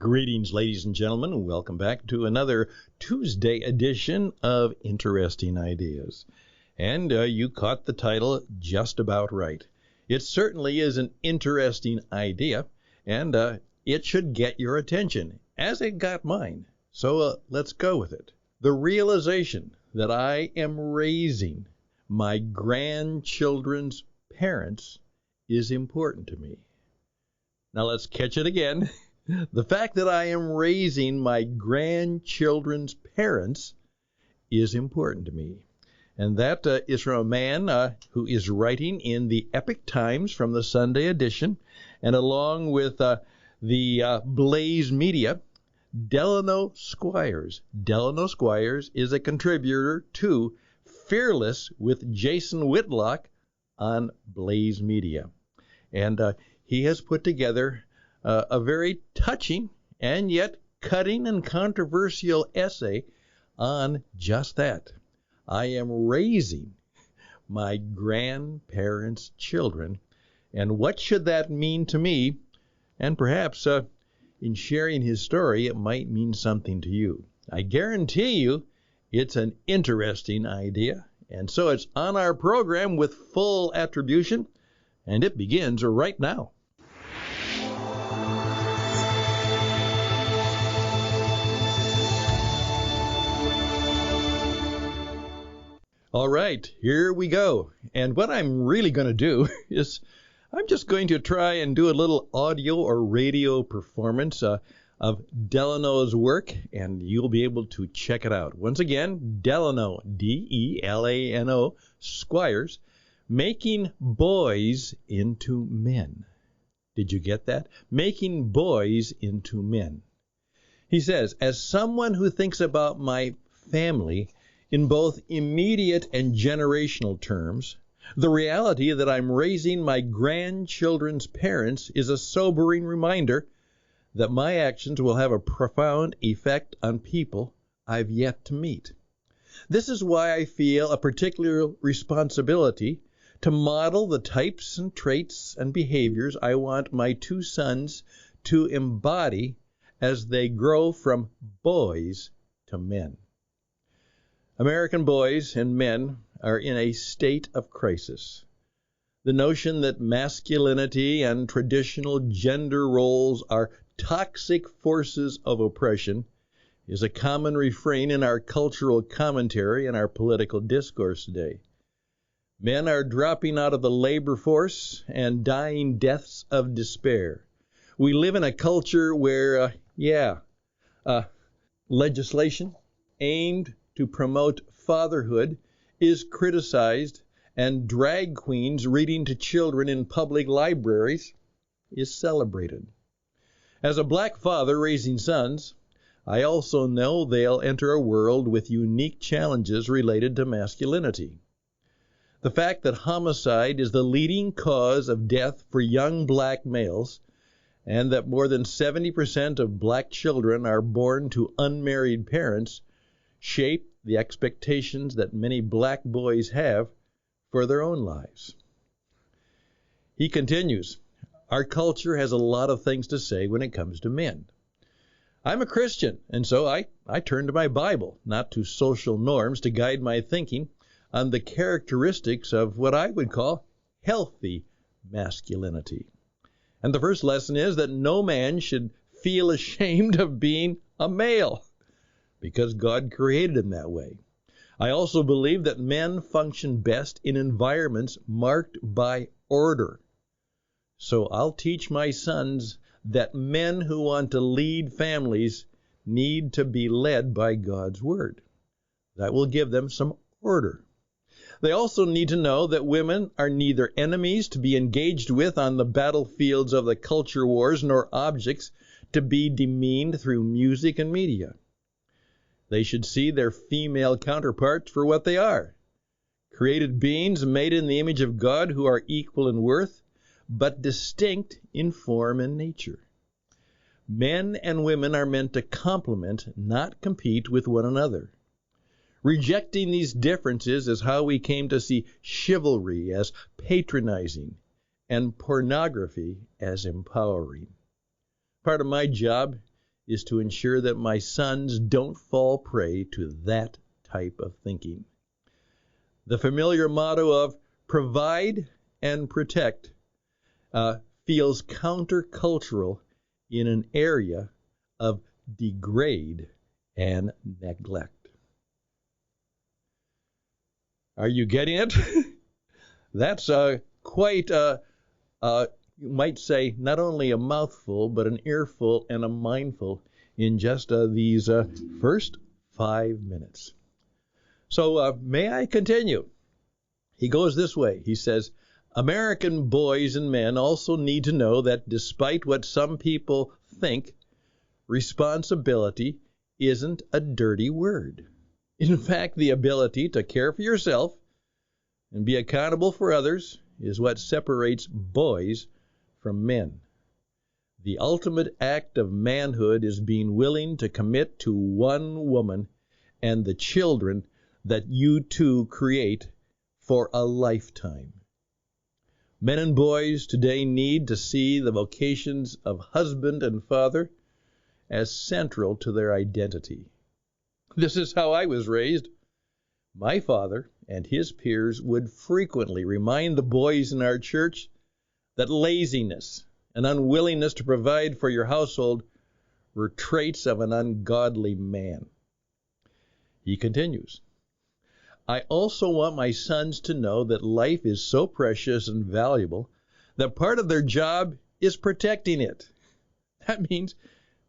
Greetings, ladies and gentlemen. Welcome back to another Tuesday edition of Interesting Ideas. And you caught the title just about right. It certainly is an interesting idea, and it should get your attention, as it got mine. So let's go with it. The realization that I am raising my grandchildren's parents is important to me. Now let's catch it again. The fact that I am raising my grandchildren's parents is important to me. And that is from a man who is writing in the Epic Times from the Sunday edition, and along with the Blaze Media, Delano Squires. Delano Squires is a contributor to Fearless with Jason Whitlock on Blaze Media. And he has put together a very touching and yet cutting and controversial essay on just that. I am raising my grandparents' children, and what should that mean to me? And perhaps in sharing his story, it might mean something to you. I guarantee you it's an interesting idea, and so it's on our program with full attribution, and it begins right now. All right, here we go. And what I'm really going to do is I'm just going to try and do a little audio or radio performance of Delano's work, and you'll be able to check it out. Once again, Delano, D-E-L-A-N-O, Squires, Making Boys into Men. Did you get that? Making boys into men. He says, as someone who thinks about my family in both immediate and generational terms, the reality that I'm raising my grandchildren's parents is a sobering reminder that my actions will have a profound effect on people I've yet to meet. This is why I feel a particular responsibility to model the types and traits and behaviors I want my two sons to embody as they grow from boys to men. American boys and men are in a state of crisis. The notion that masculinity and traditional gender roles are toxic forces of oppression is a common refrain in our cultural commentary and our political discourse today. Men are dropping out of the labor force and dying deaths of despair. We live in a culture where, legislation aimed to promote fatherhood is criticized, and drag queens reading to children in public libraries is celebrated. As a black father raising sons, I also know they'll enter a world with unique challenges related to masculinity. The fact that homicide is the leading cause of death for young black males, and that more than 70% of black children are born to unmarried parents, shape the expectations that many black boys have for their own lives. He continues, our culture has a lot of things to say when it comes to men. I'm a Christian, and so I turn to my Bible, not to social norms, to guide my thinking on the characteristics of what I would call healthy masculinity. And the first lesson is that no man should feel ashamed of being a male, because God created him that way. I also believe that men function best in environments marked by order. So I'll teach my sons that men who want to lead families need to be led by God's Word. That will give them some order. They also need to know that women are neither enemies to be engaged with on the battlefields of the culture wars, nor objects to be demeaned through music and media. They should see their female counterparts for what they are, created beings made in the image of God who are equal in worth, but distinct in form and nature. Men and women are meant to complement, not compete with one another. Rejecting these differences is how we came to see chivalry as patronizing and pornography as empowering. Part of my job is to ensure that my sons don't fall prey to that type of thinking. The familiar motto of provide and protect feels countercultural in an area of degrade and neglect. Are you getting it? That's quite, you might say, not only a mouthful, but an earful and a mindful in just these first 5 minutes. So may I continue? He goes this way. He says, American boys and men also need to know that despite what some people think, responsibility isn't a dirty word. In fact, the ability to care for yourself and be accountable for others is what separates boys from men. The ultimate act of manhood is being willing to commit to one woman and the children that you two create for a lifetime. Men and boys today need to see the vocations of husband and father as central to their identity. This is how I was raised. My father and his peers would frequently remind the boys in our church that laziness and unwillingness to provide for your household were traits of an ungodly man. He continues, I also want my sons to know that life is so precious and valuable that part of their job is protecting it. That means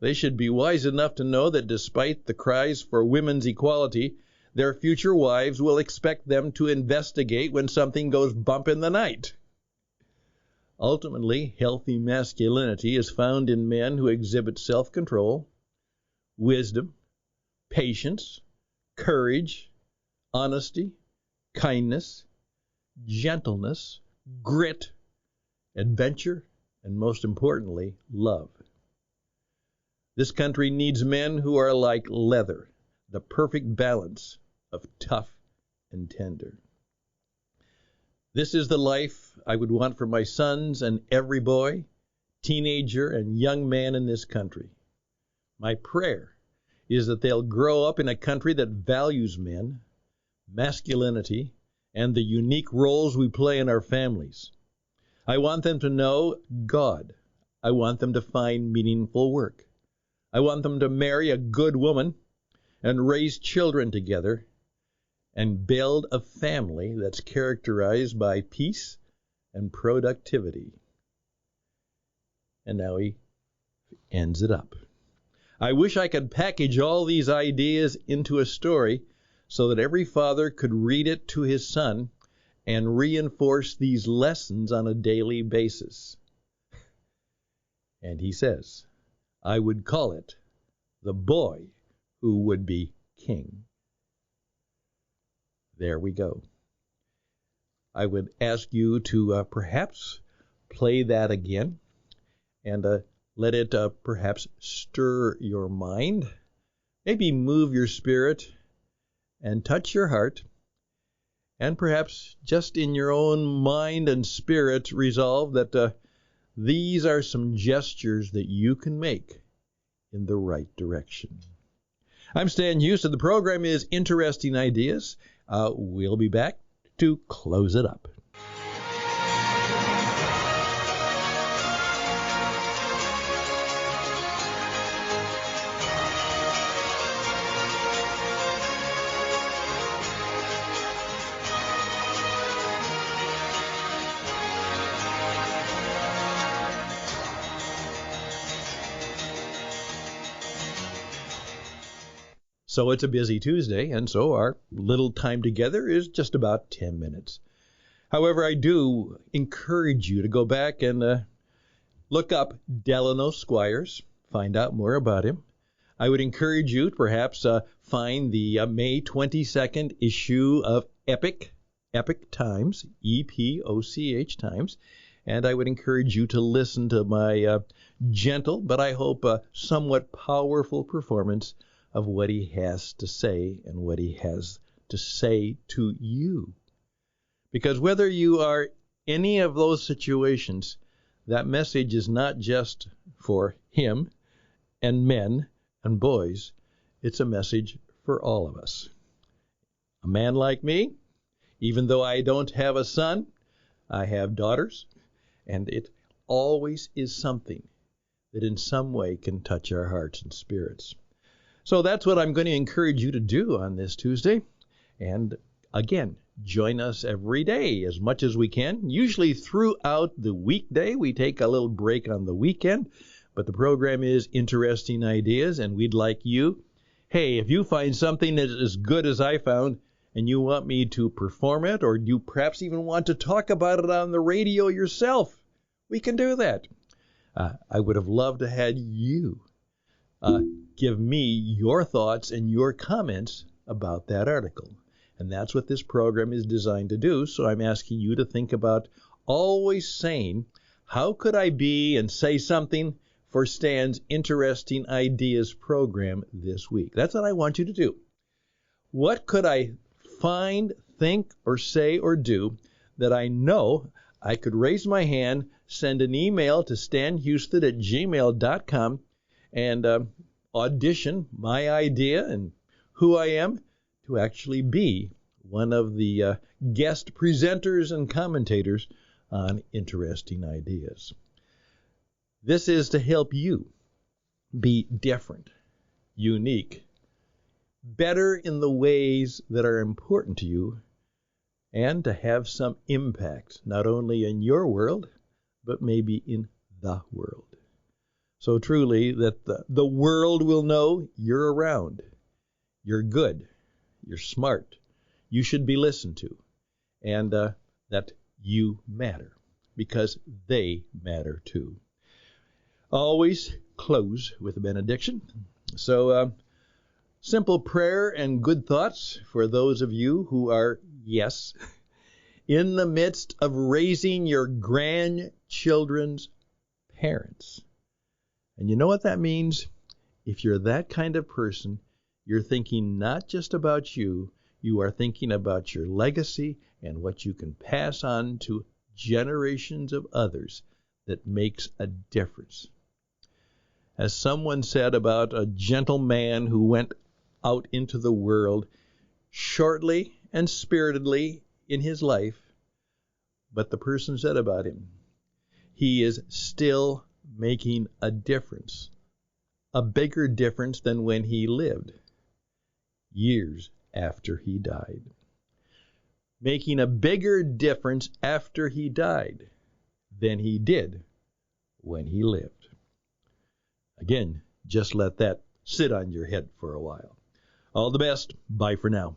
they should be wise enough to know that despite the cries for women's equality, their future wives will expect them to investigate when something goes bump in the night. Ultimately, healthy masculinity is found in men who exhibit self-control, wisdom, patience, courage, honesty, kindness, gentleness, grit, adventure, and most importantly, love. This country needs men who are like leather, the perfect balance of tough and tender. This is the life I would want for my sons and every boy, teenager, and young man in this country. My prayer is that they'll grow up in a country that values men, masculinity, and the unique roles we play in our families. I want them to know God. I want them to find meaningful work. I want them to marry a good woman and raise children together and build a family that's characterized by peace and productivity. And now he ends it up. I wish I could package all these ideas into a story so that every father could read it to his son and reinforce these lessons on a daily basis. And he says, I would call it The Boy Who Would Be King. There we go. I would ask you to perhaps play that again and let it perhaps stir your mind, maybe move your spirit and touch your heart, and perhaps just in your own mind and spirit resolve that these are some gestures that you can make in the right direction. I'm Stan Hustad. The program is Interesting Ideas. We'll be back to close it up. So it's a busy Tuesday, and so our little time together is just about 10 minutes. However, I do encourage you to go back and look up Delano Squires, find out more about him. I would encourage you to perhaps find the May 22nd issue of Epic Times, EPOCH Times, and I would encourage you to listen to my gentle, but I hope somewhat powerful performance of what he has to say and what he has to say to you. Because whether you are any of those situations, that message is not just for him and men and boys, it's a message for all of us. A man like me, even though I don't have a son, I have daughters, and it always is something that in some way can touch our hearts and spirits. So that's what I'm going to encourage you to do on this Tuesday. And again, join us every day as much as we can. Usually throughout the weekday, we take a little break on the weekend, but the program is Interesting Ideas, and we'd like you, hey, if you find something that is as good as I found, and you want me to perform it, or you perhaps even want to talk about it on the radio yourself, we can do that. I would have loved to have you give me your thoughts and your comments about that article. And that's what this program is designed to do. So I'm asking you to think about always saying, how could I be and say something for Stan's Interesting Ideas program this week? That's what I want you to do. What could I find, think, or say, or do that I know I could raise my hand, send an email to stanhustad@gmail.com, and audition my idea and who I am to actually be one of the guest presenters and commentators on Interesting Ideas. This is to help you be different, unique, better in the ways that are important to you, and to have some impact, not only in your world, but maybe in the world. So truly that the world will know you're around, you're good, you're smart, you should be listened to, and that you matter, because they matter too. Always close with a benediction. So simple prayer and good thoughts for those of you who are, yes, in the midst of raising your grandchildren's parents. And you know what that means? If you're that kind of person, you're thinking not just about you, you are thinking about your legacy and what you can pass on to generations of others that makes a difference. As someone said about a gentleman who went out into the world shortly and spiritedly in his life, but the person said about him, he is still making a difference, a bigger difference than when he lived, years after he died. Making a bigger difference after he died than he did when he lived. Again, just let that sit on your head for a while. All the best. Bye for now.